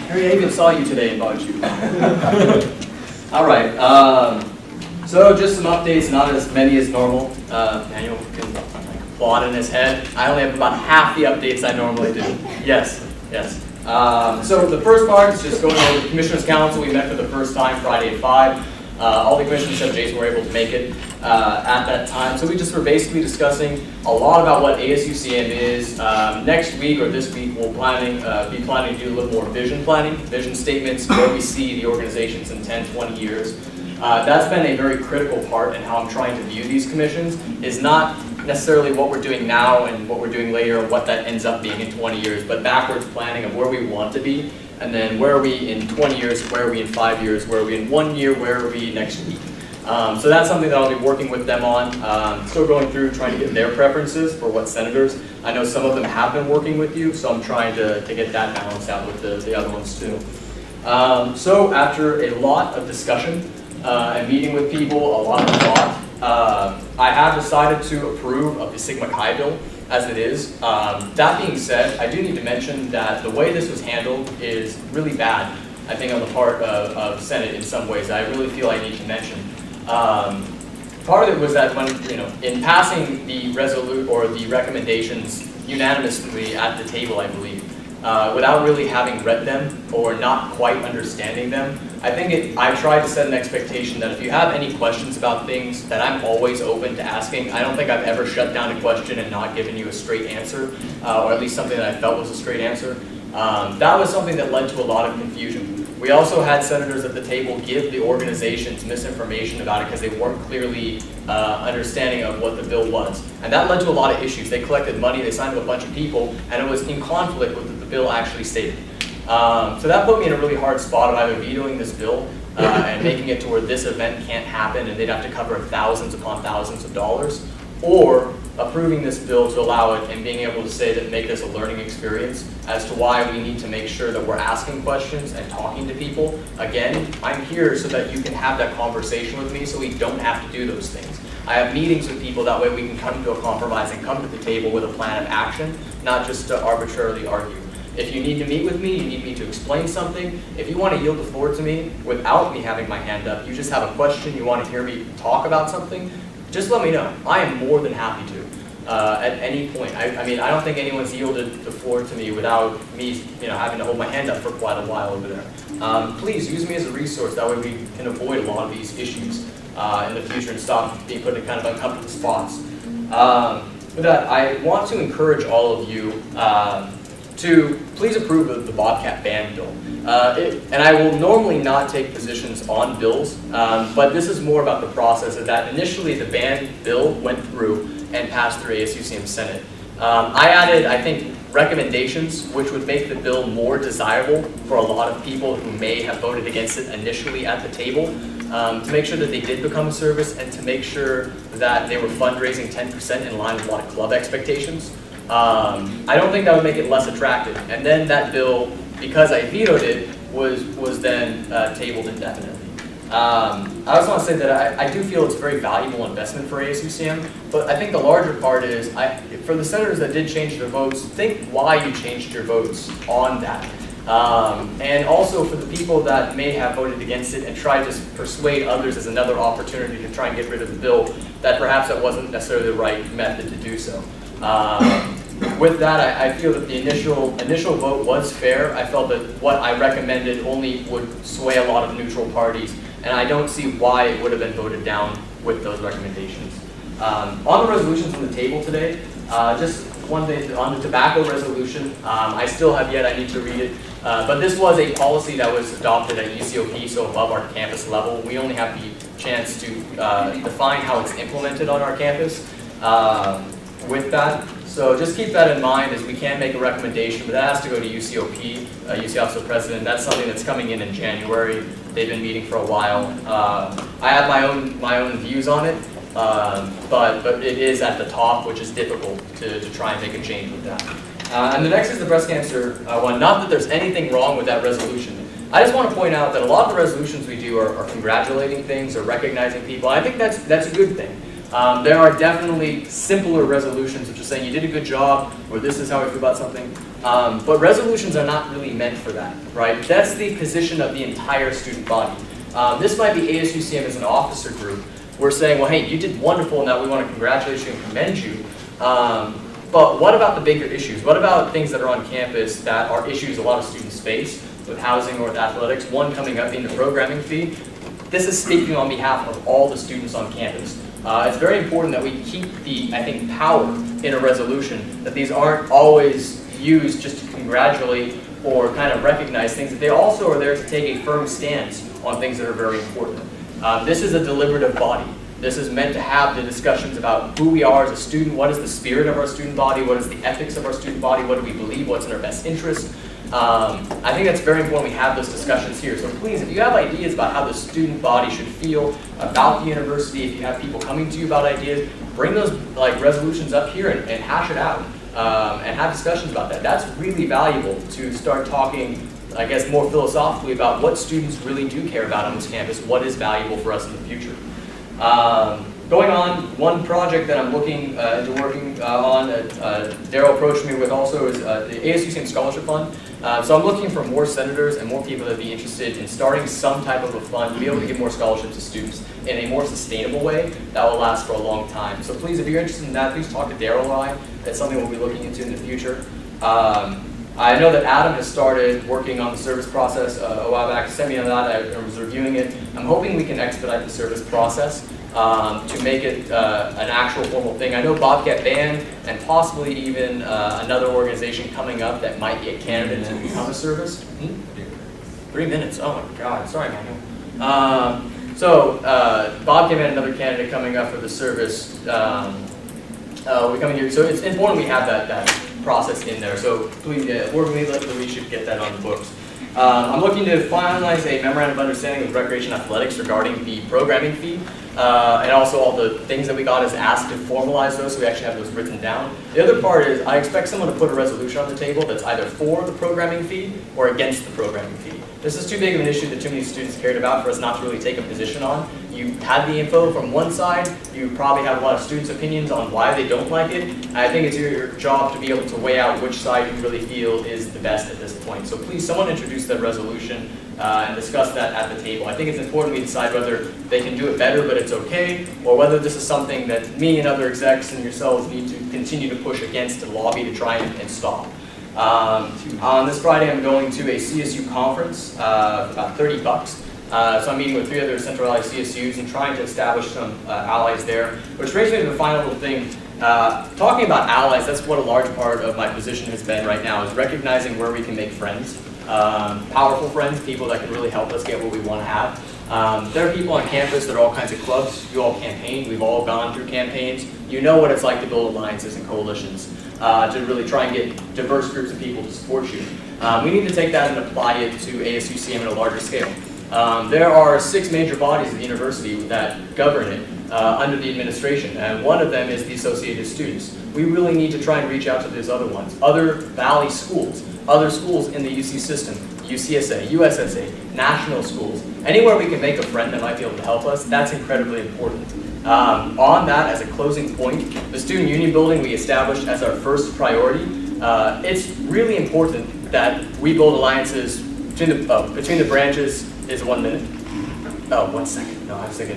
Harry, I even saw you today and bought you. All right. So just some updates, not as many as normal. Daniel can applaud in his head. I only have about half the updates I normally do. Yes, yes. So the first part is just going over the Commissioners' Council. We met for the first time Friday at 5. All the commissioners except Jason were able to make it at that time. So we just were basically discussing a lot about what ASUCM is. Next week or this week we'll be planning to do a little more vision planning, vision statements, where we see the organizations in 10, 20 years. That's been a very critical part in how I'm trying to view these commissions, is not necessarily what we're doing now and what we're doing later or what that ends up being in 20 years, but backwards planning of where we want to be, and then where are we in 20 years, where are we in 5 years, where are we in 1 year, where are we next week. So that's something that I'll be working with them on. Still going through trying to get their preferences for what senators. I know some of them have been working with you, so I'm trying to get that balanced out with the other ones too. So after a lot of discussion and meeting with people, a lot of thought, I have decided to approve of the Sigma Chi bill as it is. That being said, I do need to mention that the way this was handled is really bad, I think, on the part of Senate in some ways. I really feel I need to mention. Part of it was that when, in passing the the recommendations unanimously at the table, I believe, without really having read them or not quite understanding them, I tried to set an expectation that if you have any questions about things, that I'm always open to asking. I don't think I've ever shut down a question and not given you a straight answer, or at least something that I felt was a straight answer. That was something that led to a lot of confusion. We also had senators at the table give the organizations misinformation about it because they weren't clearly understanding of what the bill was. And that led to a lot of issues. They collected money, they signed with a bunch of people, and it was in conflict with what the bill actually stated. So that put me in a really hard spot of either vetoing this bill and making it to where this event can't happen and they'd have to cover thousands upon thousands of dollars, or approving this bill to allow it and being able to say that make this a learning experience as to why we need to make sure that we're asking questions and talking to people. Again, I'm here so that you can have that conversation with me so we don't have to do those things. I have meetings with people, that way we can come to a compromise and come to the table with a plan of action, not just to arbitrarily argue. If you need to meet with me, you need me to explain something. If you want to yield the floor to me without me having my hand up, you just have a question, you want to hear me talk about something, just let me know. I am more than happy to at any point. I mean, I don't think anyone's yielded the floor to me without me having to hold my hand up for quite a while over there. Please use me as a resource, that way we can avoid a lot of these issues in the future and stop being put in kind of uncomfortable spots. With that, I want to encourage all of you to please approve of the Bobcat ban bill. And I will normally not take positions on bills, but this is more about the process of that. Initially, the ban bill went through and passed through ASUCM Senate. I added, I think, recommendations which would make the bill more desirable for a lot of people who may have voted against it initially at the table, to make sure that they did become a service and to make sure that they were fundraising 10% in line with a lot of club expectajust. I don't think that would make it less attractive. And then that bill, because I vetoed it, was then tabled indefinitely. I also want to say that I do feel it's a very valuable investment for ASUCM, but I think the larger part is, for the senators that did change their votes, think why you changed your votes on that. And also for the people that may have voted against it and tried to persuade others as another opportunity to try and get rid of the bill, that perhaps that wasn't necessarily the right method to do so. With that, I feel that the initial vote was fair. I felt that what I recommended only would sway a lot of neutral parties, and I don't see why it would have been voted down with those recommendations. On the resolutions on the table today, just one thing on the tobacco resolution. I still have yet, I need to read it, but this was a policy that was adopted at UCOP, so above our campus level. We only have the chance to define how it's implemented on our campus with that. So just keep that in mind, as we can make a recommendation, but that has to go to UCOP, UC Office of President. That's something that's coming in January. They've been meeting for a while. I have my own views on it, but it is at the top, which is difficult to try and make a change with that. And the next is the breast cancer one. Not that there's anything wrong with that resolution. I just want to point out that a lot of the resolutions we do are congratulating things or recognizing people. I think that's a good thing. There are definitely simpler resolutions, which are saying you did a good job, or this is how I feel about something. But resolutions are not really meant for that, right? That's the position of the entire student body. This might be ASUCM as an officer group. We're saying, well, hey, you did wonderful, and that we want to congratulate you and commend you. But what about the bigger issues? What about things that are on campus that are issues a lot of students face with housing or with athletics? One coming up being the programming fee. This is speaking on behalf of all the students on campus. It's very important that we keep the, I think, power in a resolution, that these aren't always used just to congratulate or kind of recognize things, that they also are there to take a firm stance on things that are very important. This is a deliberative body. This is meant to have the discussions about who we are as a student, what is the spirit of our student body, what is the ethics of our student body, what do we believe, what's in our best interest. I think that's very important we have those discussions here. So please, if you have ideas about how the student body should feel about the university, if you have people coming to you about ideas, bring those resolutions up here and hash it out and have discussions about that. That's really valuable to start talking, I guess, more philosophically about what students really do care about on this campus, what is valuable for us in the future. Going on, one project that I'm looking into working on, Daryl approached me with also is the ASUCM Scholarship Fund. So I'm looking for more senators and more people that would be interested in starting some type of a fund to be able to give more scholarships to students in a more sustainable way that will last for a long time. So please, if you're interested in that, please talk to Daryl and I. That's something we'll be looking into in the future. I know that Adam has started working on the service process a while back. Sent me on that. I was reviewing it. I'm hoping we can expedite the service process to make it an actual formal thing. I know Bobcat Band and possibly even another organization coming up that might be a candidate to become a service. 3 minutes. Oh my God. Sorry, Manuel. So Bobcat Band, another candidate coming up for the service. We coming here. So it's important we have that process in there. So please, we should get that on the books. I'm looking to finalize a memorandum of understanding with Recreation Athletics regarding the programming fee, and also all the things that we got as asked to formalize those, so we actually have those written down. The other part is I expect someone to put a resolution on the table that's either for the programming fee or against the programming fee. This is too big of an issue that too many students cared about for us not to really take a position on. You had the info from one side, you probably have a lot of students' opinions on why they don't like it. I think it's your job to be able to weigh out which side you really feel is the best at this point. So please, someone introduce that resolution and discuss that at the table. I think it's important we decide whether they can do it better but it's okay, or whether this is something that me and other execs and yourselves need to continue to push against and lobby to try and stop. On this Friday, I'm going to a CSU conference for about $30. So I'm meeting with 3 other Central Valley CSUs and trying to establish some allies there. Which brings me to the final little thing. Talking about allies, that's what a large part of my position has been right now, is recognizing where we can make friends. Powerful friends, people that can really help us get what we want to have. There are people on campus, there are all kinds of clubs. You all campaign, we've all gone through campaigns. You know what it's like to build alliances and coalitions, to really try and get diverse groups of people to support you. We need to take that and apply it to ASUCM at a larger scale. There are 6 major bodies of the university that govern it under the administration, and one of them is the Associated Students. We really need to try and reach out to those other ones, other Valley schools, other schools in the UC system, UCSA, USSA, national schools. Anywhere we can make a friend that might be able to help us, that's incredibly important. On that, as a closing point, the student union building we established as our first priority. It's really important that we build alliances between the branches. Is 1 minute? Oh, 1 second. No, I was thinking.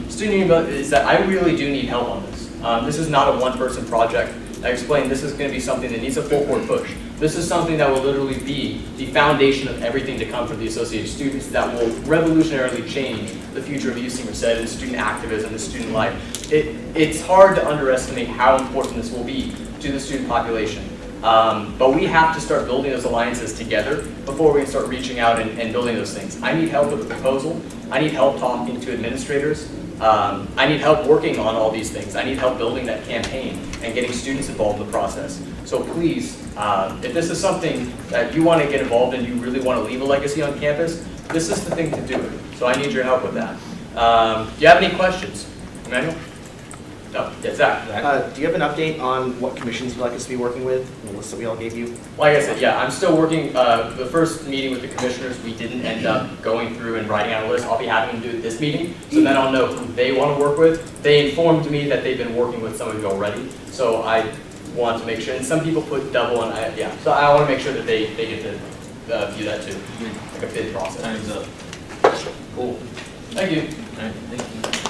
Student union building is that I really do need help on this. This is not a one-person project. I explained this is going to be something that needs a full-court push. This is something that will literally be the foundation of everything to come from the Associated Students that will revolutionarily change the future of UC Merced and student activism and student life. It's hard to underestimate how important this will be to the student population. But we have to start building those alliances together before we can start reaching out and building those things. I need help with the proposal. I need help talking to administrators. I need help working on all these things. I need help building that campaign and getting students involved in the process. So please, if this is something that you want to get involved in, you really want to leave a legacy on campus, this is the thing to do it. So I need your help with that. Do you have any questions? Emmanuel? Oh, yeah, Zach. Do you have an update on what commissions you'd like us to be working with, the list that we all gave you? Like I said, yeah, I'm still working. The first meeting with the commissioners, we didn't end up going through and writing out a list. I'll be having them do it this meeting, so then I'll know who they want to work with. They informed me that they've been working with some of you already, so I want to make sure. And some people put double, and yeah, so I want to make sure that they get to view that too, like a bid process. Time's up. Cool. Thank you. All right, thank you.